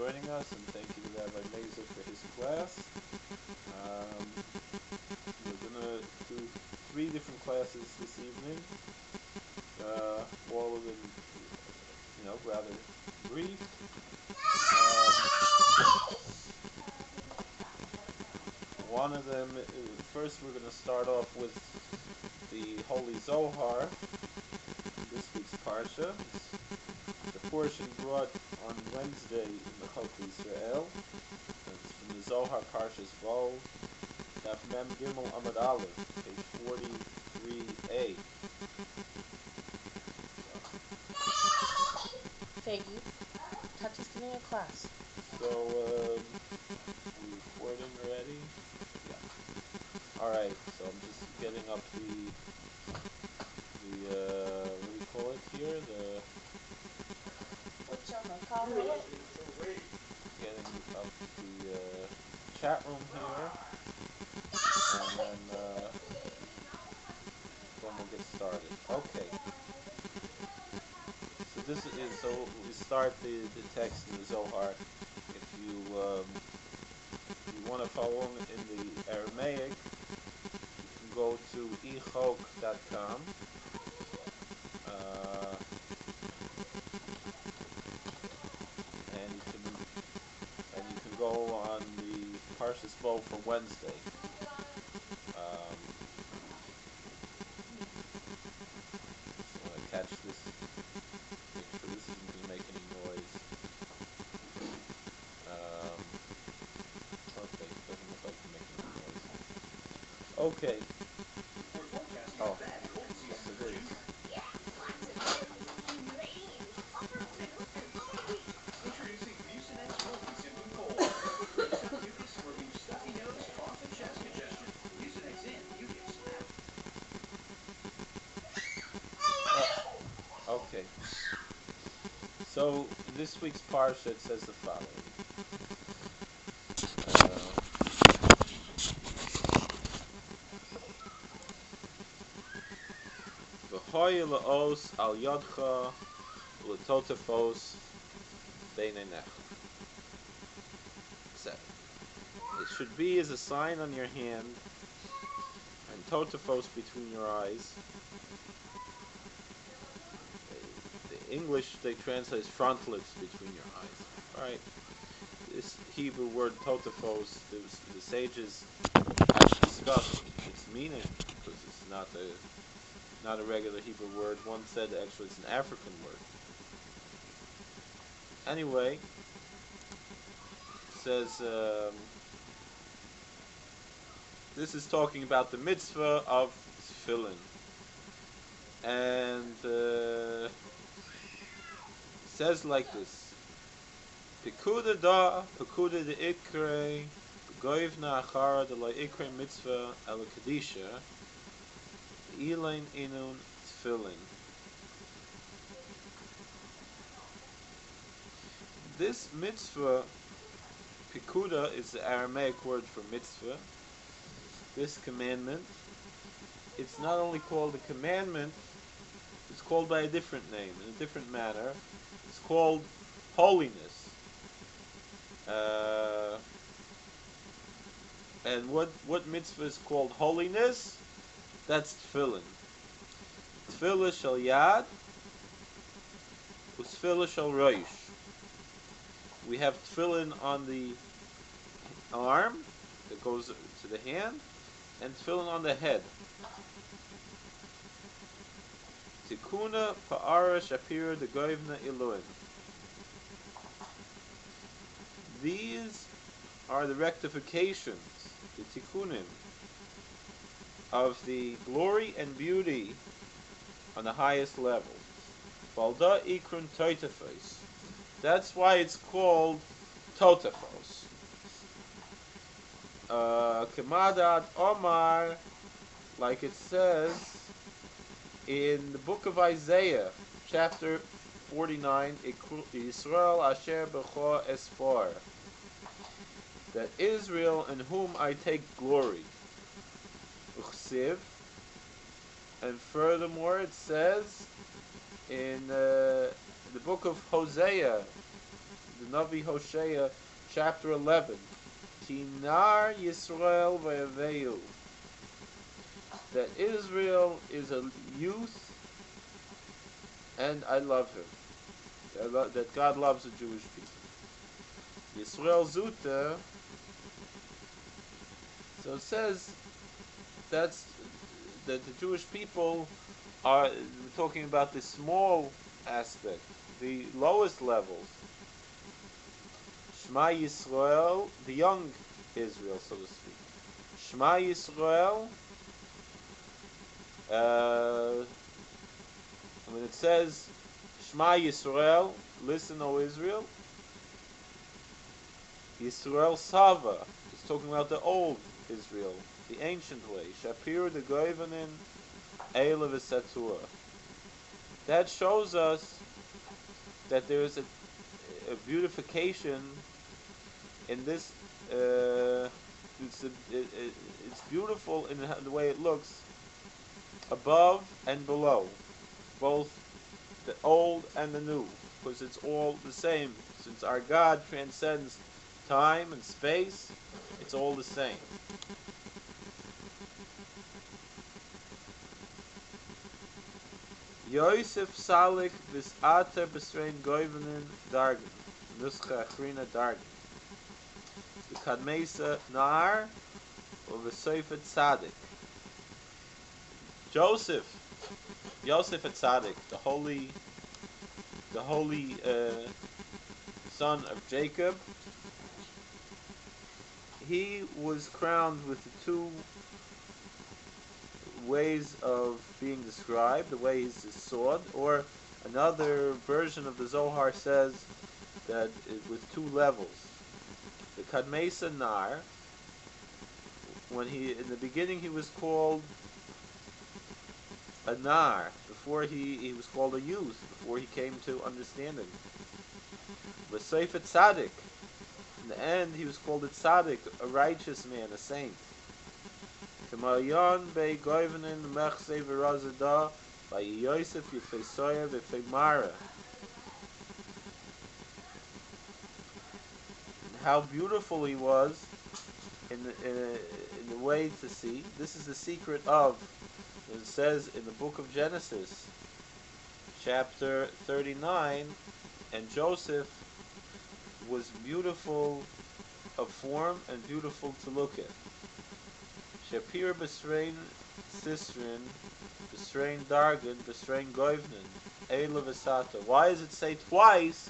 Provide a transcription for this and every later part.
joining us, and thank you to Rabbi Meza for his class. We're going to do 3 different classes this evening, all of them, rather brief. One of them, first we're going to start off with the Holy Zohar, this week's Parsha. The portion brought on Wednesday in the Chok Israel. It's from the Zohar Parshas Vol, Daf Mem Gimel Amud Aleph, page 43a. Peggy, Tati's giving a class. So, we recording already? Yeah. Alright, so I'm just getting up the what do you call it here? Getting up the chat room here, and then we'll get started. Okay. So we start the text in the Zohar. If you want to follow in the Aramaic, you can go to echok.com. And you can go on the Parshas Bo for Wednesday. So I want to catch this. Make sure this isn't going to make any noise. Okay, it doesn't look like it's making any noise. Okay. Oh, yes it is. Okay. So this week's Parsha, it says the following. V'hoy la'os al yodcha u'letotefos beinenecha. 7. It should be as a sign on your hand and totefos between your eyes. The English they translate as frontlets between your eyes. Alright. This Hebrew word totefos, the sages have discussed its meaning because it's not a regular Hebrew word. One said actually it's an African word. Anyway, it says this is talking about the mitzvah of tefillin. And it says like this: Pekuda de ikre, goivna achara de la ikre mitzvah el kadisha, ilain inun tefillin. This mitzvah, pekuda, is the Aramaic word for mitzvah. This commandment, it's not only called a commandment, it's called by a different name, in a different manner. It's called holiness. And what mitzvah is called holiness? That's tefillin. Tefillah shel yad, u'tefillah shel roish. We have tefillin on the arm that goes to the hand, and tefillin on the head. Tikuna pa'ara shapira de goivna iluin. These are the rectifications, the tikkunim, of the glory and beauty on the highest level. Balda ikrun totefos. That's why it's called totefos. Kemadat Omar, like it says in the book of Isaiah, chapter 49, Yisrael Asher B'cho Esfor, that Israel in whom I take glory. Uchsiv, and furthermore it says in the book of Hosea, the the Navi Hosea, chapter 11. Kinar Yisrael v'Yaveu. That Israel is a youth, and I love her. That God loves the Jewish people. Yisrael Zuta. So it says that the Jewish people are talking about the small aspect, the lowest levels. Shema Yisrael, the young Israel, so to speak. Shema Yisrael. When it says Shema Yisrael, listen, O Israel. Yisrael Sava is talking about the old Israel, the ancient way. Shapir the Goivanin, Eilev Esatua. That shows us that there is a beautification in this. It's beautiful in the way it looks, above and below, both the old and the new, because it's all the same. Since our God transcends time and space, it's all the same. Yosef Salik bis Ater Besrein Goivenin Dargen Nuscha Achrina Dargen the Kadmesa Nar or Vesofet Tzadik. Yosef Tzadik, the holy son of Jacob, he was crowned with the two ways of being described. The way is his sword, or another version of the Zohar says that with two levels. The Kadmesa Nar, when in the beginning he was called a Nar, before he was called a youth, before he came to understanding. V'Seifet Tzadik, in the end he was called a Tzadik, a righteous man, a saint. K'mayon bei goivenen mechse v'razada by Yosef Yefesoya v'Femara. How beautiful he was in the way to see. This is the secret of, it says in the book of Genesis, chapter 39, and Joseph was beautiful of form and beautiful to look at. Shapir Besrein Sisrin, Besrein Dargan, Besrein Goivnin, Eila Vesata. Why does it say twice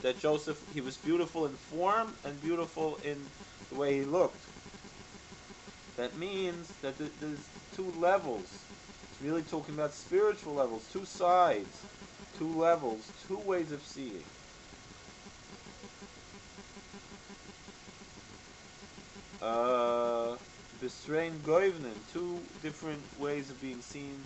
that Joseph, he was beautiful in form and beautiful in the way he looked? That means that there's two levels. It's really talking about spiritual levels, two sides, two levels, two ways of seeing. Besrein Goivnin, two different ways of being seen,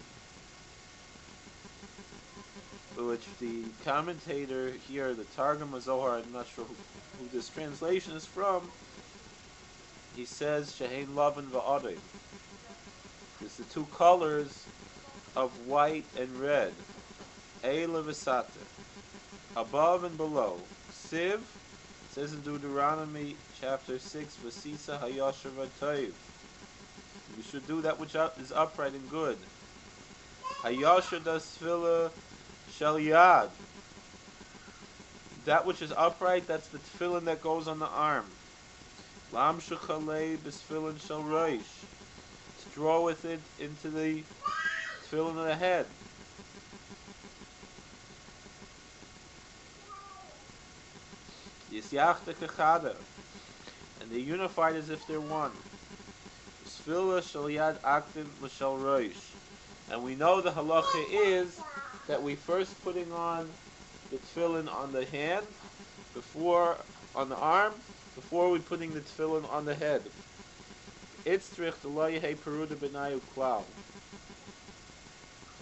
which the commentator here, the Targum of Zohar, I'm not sure who this translation is from, he says Shehein Lavan Va'adim. It's the two colors of white and red. Eila V'Sata, above and below. Siv, says in Deuteronomy chapter 6, V'Sisa Hayasher V'Toiv. You should do that which is upright and good. Hayasher das Tefillah Shel Yad. That which is upright, that's the tefillin that goes on the arm. Lam Shechalei B'Tefillin Shel Roish. To draw with it into the tefillin of the head. Yisyachta Kechada. And they're unified as if they're one. Tefillah Shel Yad Akdim L'Shel Roish. And we know the halacha is that we first putting on the tefillin on the hand, on the arm, before we putting the tefillin on the head. Itzrich Deloyhe Peruda Benayu Klau.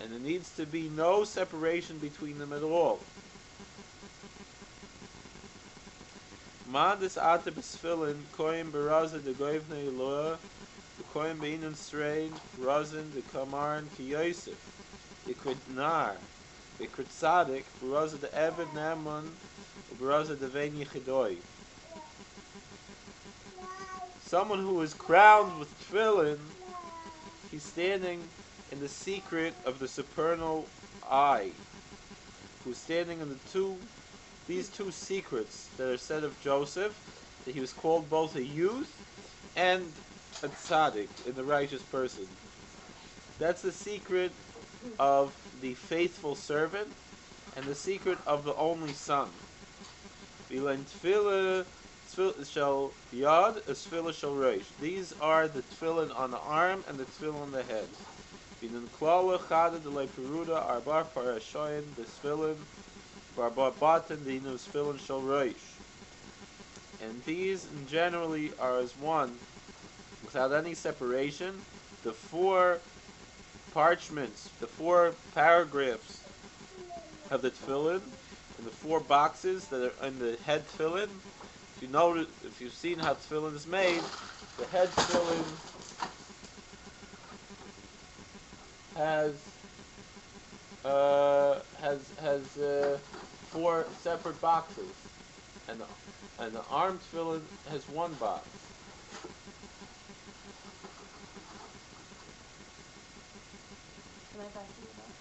And there needs to be no separation between them at all. Mandis Ate B'Tefillin Koyim Beraza De Goivne Eloah Koyim Beinun Strain Razin De Kamarn Ki Yosef Ikrid Nar Ikrid Tzadik Beraza De Eved Naman Someone who is crowned with tefillin, he's standing in the secret of the supernal eye. Who's standing in these two secrets that are said of Joseph, that he was called both a youth and a tzaddik, in the righteous person. That's the secret of the faithful servant and the secret of the only son. Shall yad, a tefillah shall reish. These are the tefillin on the arm and the tefillin on the head. Binin klala chada de leperuda arba parashoyin the tefillin barba batan the inu tefillin shall reish. And these generally are as one, without any separation. The four parchments, the four paragraphs of the tefillin, and the four boxes that are in the head tefillin. If you notice, if you've seen how tefillin is made, the head tefillin has four separate boxes, and the arm tefillin has one box. Can I back you up?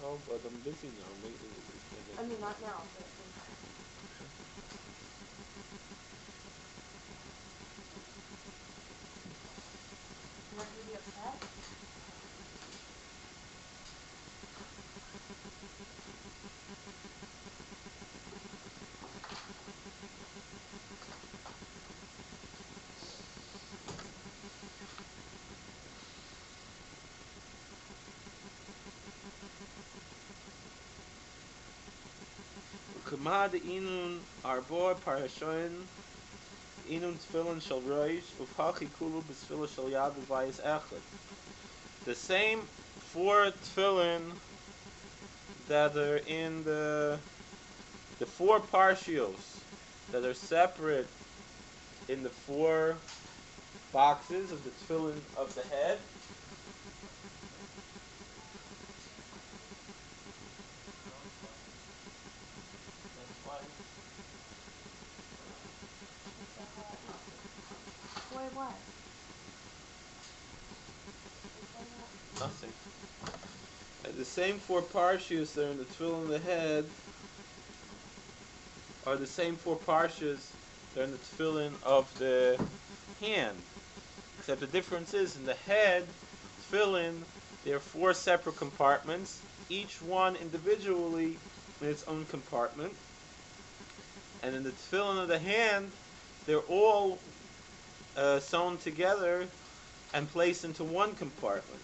Oh, but I'm busy now. I mean, not now, but... You want me to be upset? Kamad inun arbor parashoyin inun tefillin shall roish ufhachi kulu b'tefillah shall yad v'vayis echad. The same four tefillin that are in the four parshios that are separate in the four boxes of the tefillin of the head. Boy, what? Nothing. And the same four parshias that are in the tefillin of the head are the same four parshas that are in the tefillin of the hand. Except the difference is in the head tefillin, there are four separate compartments, each one individually in its own compartment. And in the tefillin of the hand, they're all sewn together and placed into one compartment.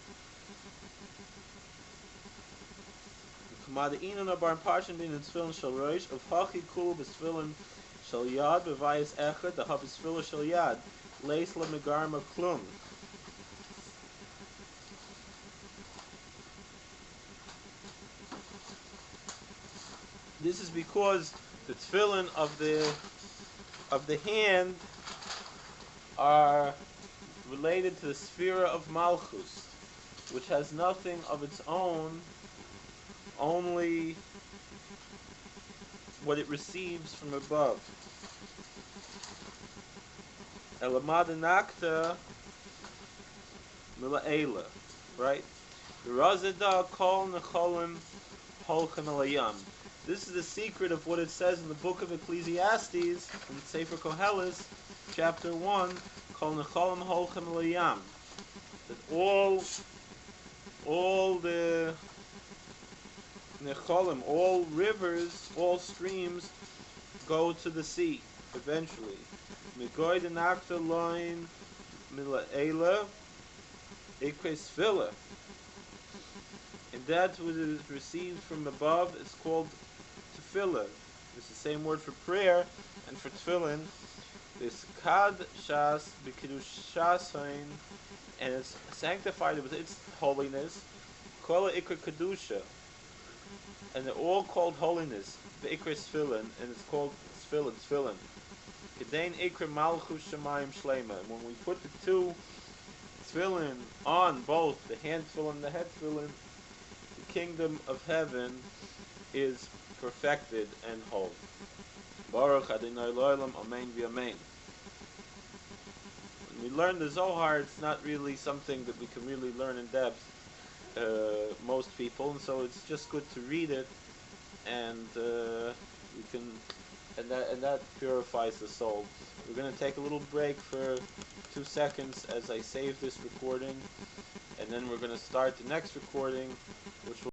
Kamada'inan abar parshin bin tefillin shall roish of hachi kul b'tefillin shall yad b'vayis echad the habis tefillah shall yad leis la megarma klum. This is because the tefillin of the hand are related to the sphere of Malchus, which has nothing of its own, only what it receives from above. Elamada nakta mila'ela, right? Razeda kol necholim holchem elayam. This is the secret of what it says in the book of Ecclesiastes, in Sefer Koheles, chapter 1, kol necholim holchem elayam. That all the necholim, all rivers, all streams go to the sea eventually. Migoy de nakta loin mila'ela ikres fila. And that which is received from above is called tefillah. It's the same word for prayer and for tefillin. This kad shas b'kedushasain, and it's sanctified with its holiness. Kola ikra kedusha, and they're all called holiness. The ikra tefillin, and it's called tefillin. Kedain ikra malchus shemayim shlema. And when we put the two tefillin on both the hand tefillin and the head tefillin, the kingdom of heaven is perfected and whole. Baruch Adonai L'olam, Amen v'Amen. When we learn the Zohar, it's not really something that we can really learn in depth, most people, and so it's just good to read it, and we can, and that purifies the soul. We're going to take a little break for 2 seconds as I save this recording, and then we're going to start the next recording, which will